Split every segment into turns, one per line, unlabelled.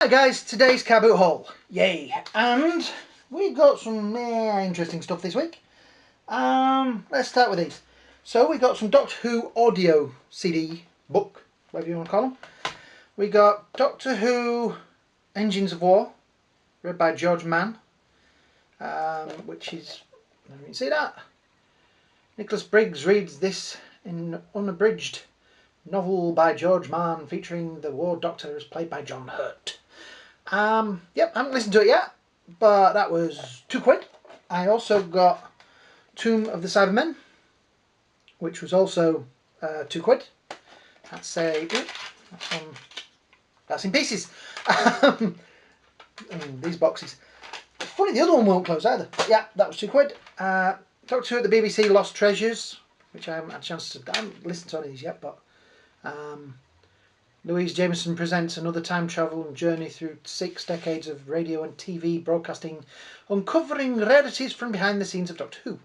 Hi guys, today's car boot haul. Yay! And we got some interesting stuff this week. Let's start with these. So we got some Doctor Who audio CD book, whatever you want to call them. We got Doctor Who Engines of War, read by George Mann, which is, I didn't see that. Nicholas Briggs reads this in unabridged novel by George Mann featuring the War Doctor as played by John Hurt. Yep, I haven't listened to it yet, but that was £2. I also got Tomb of the Cybermen, which was also £2. That's in pieces. These boxes. It's funny, the other one won't close either. But yeah, that was £2. Doctor Who at the BBC Lost Treasures, which I haven't had a chance to. I haven't listened to any of these yet, but Louise Jameson presents another time travel journey through 6 decades of radio and TV broadcasting, uncovering rarities from behind the scenes of Doctor Who.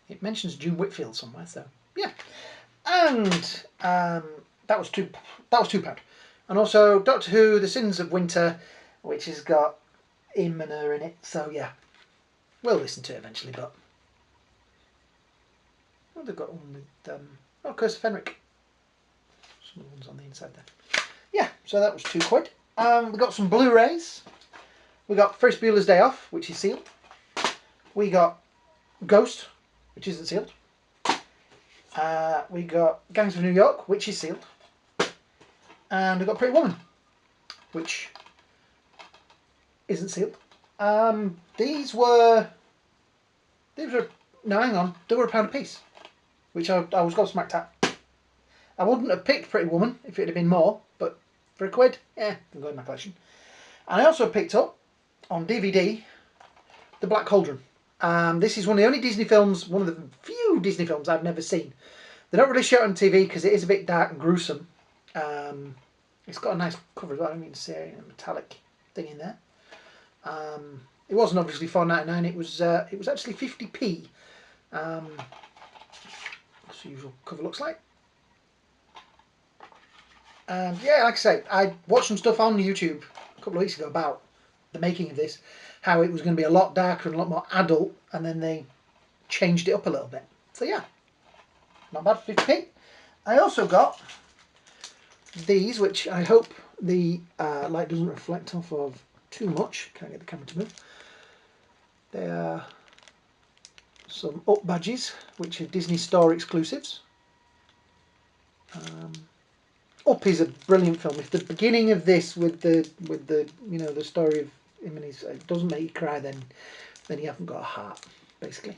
It mentions June Whitfield somewhere, so yeah. And that was £2. And also Doctor Who: The Sins of Winter, which has got him and her in it. So yeah, we'll listen to it eventually. But well, they've got one with Curse of Fenric. Some of the ones on the inside there. Yeah, so that was £2. We got some Blu-rays. We got Ferris Bueller's Day Off, which is sealed. We got Ghost, which isn't sealed. We got Gangs of New York, which is sealed. And we got Pretty Woman, which isn't sealed. These were no, hang on, they were £1 a piece, which I was gobsmacked at. I wouldn't have picked Pretty Woman if it had been more, but for £1, yeah, can go in my collection. And I also picked up on DVD The Black Cauldron. This is one of the only Disney films, one of the few Disney films I've never seen. They don't really show it on TV because it is a bit dark and gruesome. It's got a nice cover as well. I don't mean to say a metallic thing in there. It wasn't obviously £4.99. It was actually 50p. That's the usual cover looks like. And yeah, like I say, I watched some stuff on YouTube a couple of weeks ago about the making of this, how it was going to be a lot darker and a lot more adult, and then they changed it up a little bit. So yeah, not bad for 50p. I also got these, which I hope the light doesn't reflect off of too much. Can't get the camera to move. They are some Up badges, which are Disney Store exclusives. Up is a brilliant film. If the beginning of this with the the story of him and his it doesn't make you cry, then you haven't got a heart, basically.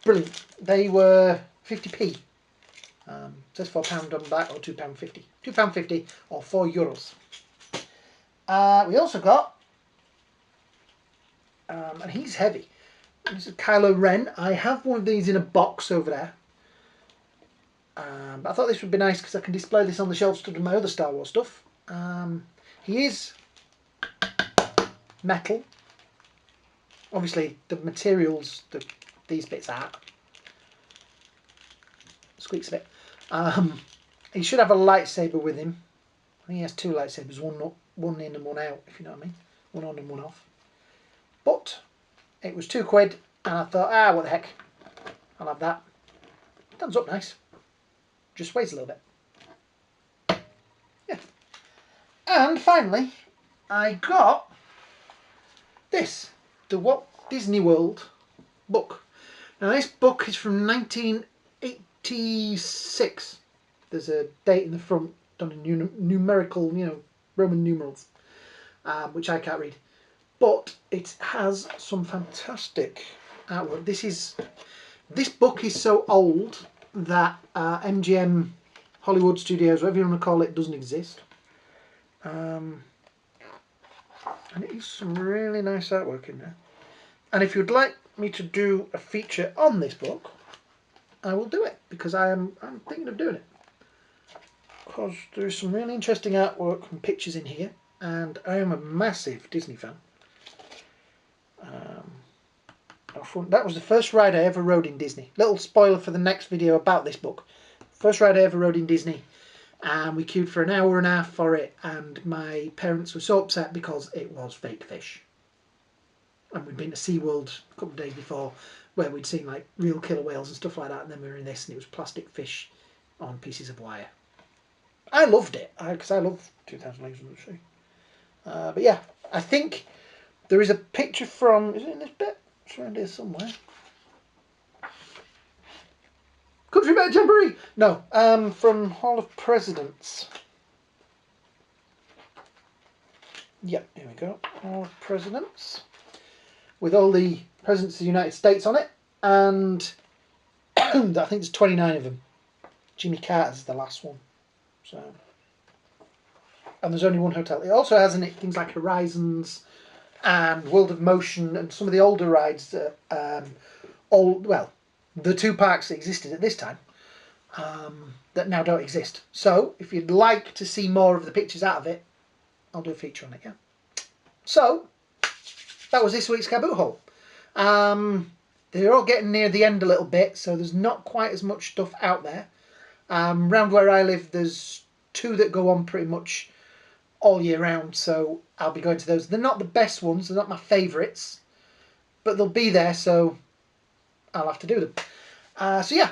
Brilliant. They were 50p. It says £4 on the back, or £2.50. £2.50 or €4. We also got, and he's heavy. This is Kylo Ren. I have one of these in a box over there. But I thought this would be nice because I can display this on the shelf to do my other Star Wars stuff. He is metal. Obviously, the materials that these bits are. Squeaks a bit. He should have a lightsaber with him. I think he has 2 lightsabers, one in and one out, if you know what I mean. One on and one off. But it was £2, and I thought, what the heck, I'll have that. Stands up nice. Just weighs a little bit. Yeah. And finally, I got this, the Walt Disney World book. Now this book is from 1986. There's a date in the front done in numerical, Roman numerals, which I can't read. But it has some fantastic artwork. This book is so old that MGM Hollywood Studios, whatever you want to call it, doesn't exist. And it is some really nice artwork in there. And if you'd like me to do a feature on this book, I will do it, because I'm thinking of doing it. Because there's some really interesting artwork and pictures in here, and I am a massive Disney fan. That was the first ride I ever rode in Disney. Little spoiler for the next video about this book. First ride I ever rode in Disney and we queued for an hour and a half for it, and my parents were so upset because it was fake fish. And we'd been to SeaWorld a couple of days before where we'd seen like real killer whales and stuff like that, and then we were in this and it was plastic fish on pieces of wire. I loved it because I love 2000 Leagues Under the Sea. But yeah, I think there is a picture from, is it in this bit? It's around here somewhere. Country Bear Jamboree! No, from Hall of Presidents. Yep, here we go. Hall of Presidents. With all the Presidents of the United States on it. And I think there's 29 of them. Jimmy Carter's the last one. So, and there's only one hotel. It also has in it things like Horizons and World of Motion and some of the older rides that, the two parks that existed at this time that now don't exist. So, if you'd like to see more of the pictures out of it, I'll do a feature on it, yeah. So, that was this week's Caboot haul. They're all getting near the end a little bit, so there's not quite as much stuff out there. Round where I live, there's 2 that go on pretty much all year round, so I'll be going to those. They're not the best ones, they're not my favourites, but they'll be there, so I'll have to do them. So yeah,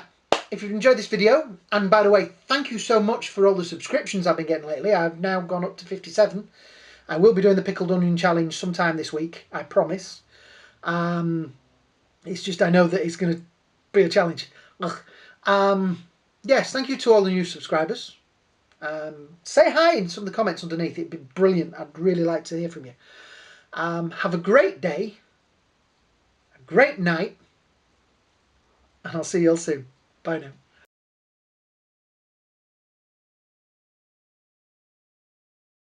if you've enjoyed this video, and by the way, thank you so much for all the subscriptions I've been getting lately. I've now gone up to 57. I will be doing the Pickled Onion Challenge sometime this week, I promise. It's just I know that it's going to be a challenge. Yes, thank you to all the new subscribers. Say hi in some of the comments underneath. It'd be brilliant. I'd really like to hear from you. Have a great day, a great night, and I'll see you all soon. Bye now.